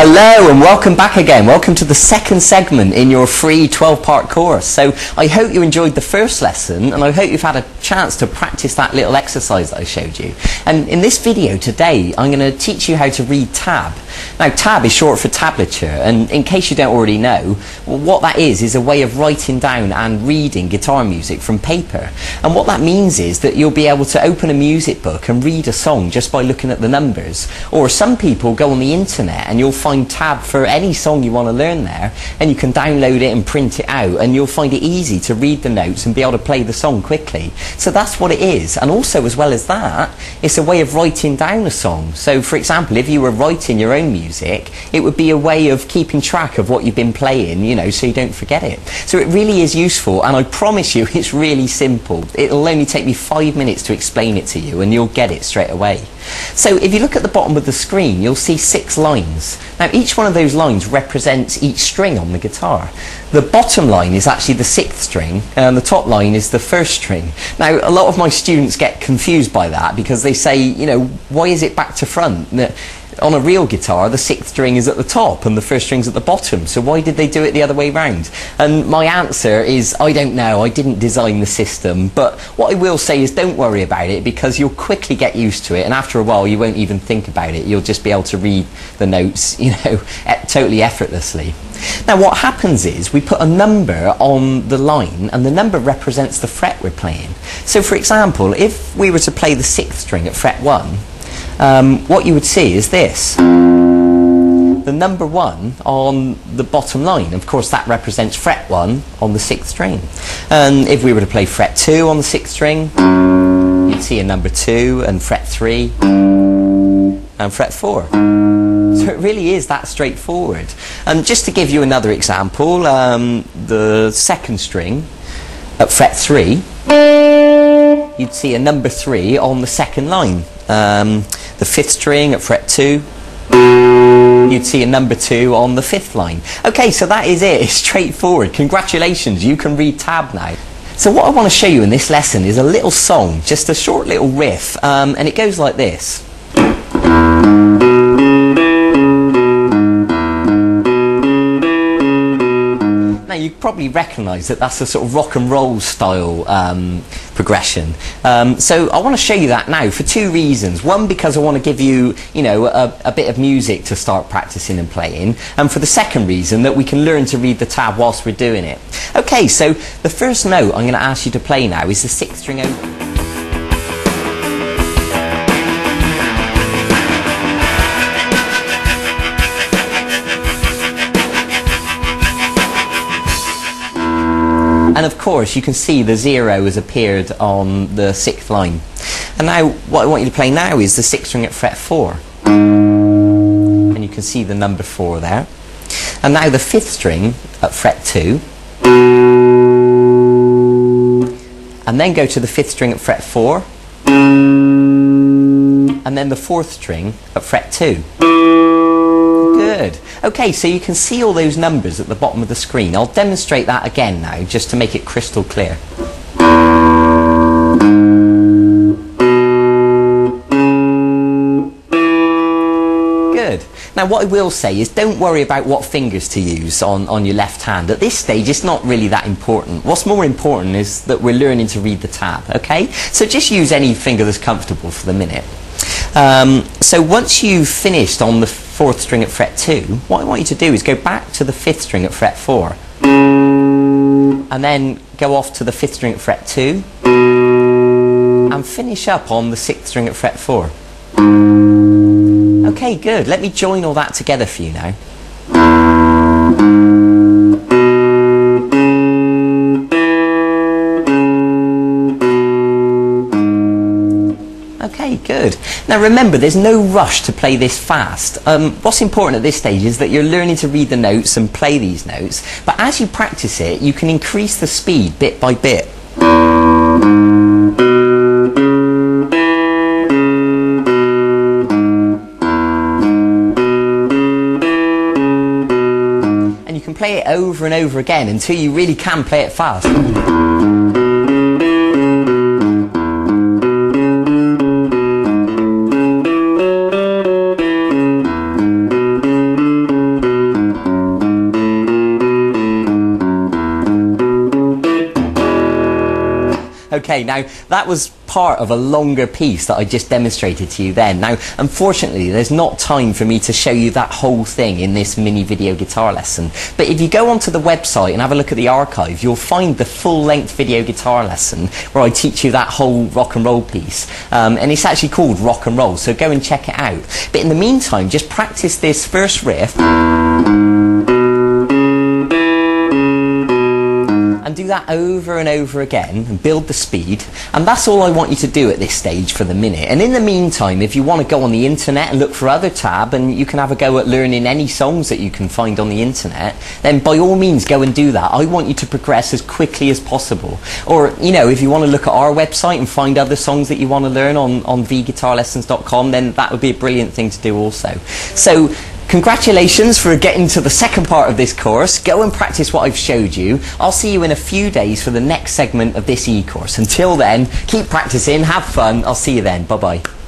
Hello and welcome back again. Welcome to the second segment in your free 12-part course. So I hope you enjoyed the first lesson and I hope you've had a chance to practice that little exercise that I showed you. And in this video today I'm going to teach you how to read tab. Now tab is short for tablature, and in case you don't already know, what that is a way of writing down and reading guitar music from paper. And what that means is that you'll be able to open a music book and read a song just by looking at the numbers. Or some people go on the internet and you'll find tab for any song you want to learn there, and you can download it and print it out, and you'll find it easy to read the notes and be able to play the song quickly. So that's what it is. And also, as well as that, it's a way of writing down a song. So for example, if you were writing your own music, it would be a way of keeping track of what you've been playing, you know, so you don't forget it. So it really is useful, and I promise you it's really simple. It'll only take me 5 minutes to explain it to you and you'll get it straight away. So if you look at the bottom of the screen, you'll see 6 lines. Now each one of those lines represents each string on the guitar. The bottom line is actually the 6th string and the top line is the 1st string. Now a lot of my students get confused by that because they say, you know, why is it back to front? On a real guitar, the 6th string is at the top and the 1st string's at the bottom, so why did they do it the other way round? And my answer is, I don't know, I didn't design the system, but what I will say is don't worry about it, because you'll quickly get used to it, and after a while you won't even think about it. You'll just be able to read the notes, you know, totally effortlessly. Now what happens is we put a number on the line, and the number represents the fret we're playing. So for example, if we were to play the 6th string at fret 1, what you would see is this. The number 1 on the bottom line, of course that represents fret 1 on the 6th string. And if we were to play fret 2 on the 6th string, you'd see a number 2 and fret 3 and fret 4. So it really is that straightforward. And just to give you another example, the 2nd string at fret 3, you'd see a number 3 on the 2nd line. The 5th string at fret 2, you'd see a number 2 on the 5th line. Okay, so that is it. It's straightforward. Congratulations, you can read tab now. So what I want to show you in this lesson is a little song, just a short little riff, and it goes like this. Now you probably recognise that that's a sort of rock and roll style progression. So I want to show you that now for 2 reasons. One, because I want to give you, you know, a bit of music to start practicing and playing, and for the second reason that we can learn to read the tab whilst we're doing it. Okay, so the first note I'm going to ask you to play now is the 6th string open. And of course you can see the 0 has appeared on the 6th line. And now what I want you to play now is the 6th string at fret 4. And you can see the number 4 there. And now the 5th string at fret 2. And then go to the 5th string at fret 4. And then the 4th string at fret 2. Good. Okay, so you can see all those numbers at the bottom of the screen. I'll demonstrate that again now, just to make it crystal clear. Good. Now what I will say is don't worry about what fingers to use on your left hand. At this stage it's not really that important. What's more important is that we're learning to read the tab, okay? So just use any finger that's comfortable for the minute. So once you've finished on the 4th string at fret 2, what I want you to do is go back to the 5th string at fret 4 and then go off to the 5th string at fret 2 and finish up on the 6th string at fret 4. Okay, good. Let me join all that together for you now. Okay, good. Now remember, there's no rush to play this fast. What's important at this stage is that you're learning to read the notes and play these notes, but as you practice it, you can increase the speed bit by bit. And you can play it over and over again until you really can play it fast. Okay, now that was part of a longer piece that I just demonstrated to you then. Now, unfortunately, there's not time for me to show you that whole thing in this mini video guitar lesson. But if you go onto the website and have a look at the archive, you'll find the full-length video guitar lesson where I teach you that whole rock and roll piece. And it's actually called Rock and Roll, so go and check it out. But in the meantime, just practice this first riff. And do that over and over again and build the speed, and that's all I want you to do at this stage for the minute. And in the meantime, if you want to go on the internet and look for other tab and you can have a go at learning any songs that you can find on the internet, then by all means go and do that. I want you to progress as quickly as possible. Or, you know, if you want to look at our website and find other songs that you want to learn on vguitarlessons.com, then that would be a brilliant thing to do also. So congratulations for getting to the second part of this course. Go and practice what I've showed you. I'll see you in a few days for the next segment of this e-course. Until then, keep practicing, have fun. I'll see you then. Bye-bye.